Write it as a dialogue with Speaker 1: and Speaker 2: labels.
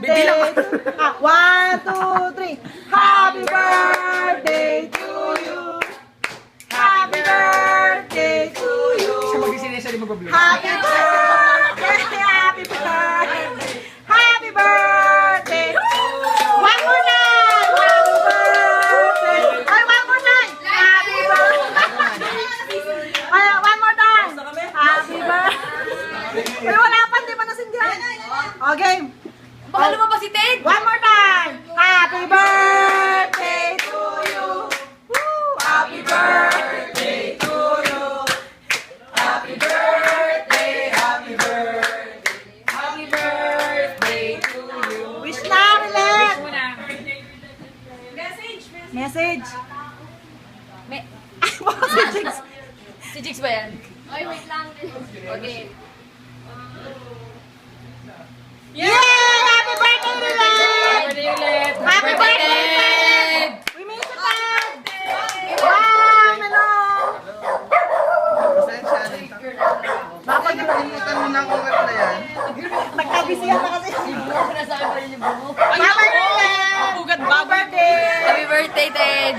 Speaker 1: birthday. One, two, three. Happy birthday to you. Happy birthday to you.
Speaker 2: Siya mag-isinesa di mag-vlog.
Speaker 1: Happy birthday. Happy birthday. Happy birthday. One more night. Happy birthday. Ay, one more night. Happy birthday. Ay, one more time. Happy birthday. Ay, wala pa. Di ba nasindihan? Okay.
Speaker 3: Baka lumabas si Ted!
Speaker 1: One more time. Happy birthday to you. Woo! Happy birthday to you. Happy birthday. Happy birthday.
Speaker 3: Happy birthday to you!
Speaker 1: Wish na, relax.
Speaker 3: Muna.
Speaker 1: Message.
Speaker 3: May...
Speaker 1: Baka si Jigs.
Speaker 3: Si Jigs ba yan? Ay, wait lang. Okay.
Speaker 1: Yay! Happy birthday, relax.
Speaker 3: Birthday ulit!
Speaker 1: Happy birthday, Ted. We miss you, Ted. Wow, melon.
Speaker 2: Bakit nakalimutan mo na akong replyan?
Speaker 1: Nagkabisihan na kasi.
Speaker 3: Sinasabi pa rin yung bumo.
Speaker 1: Happy birthday.
Speaker 3: Bugat
Speaker 1: Happy birthday.
Speaker 3: Happy birthday, Ted!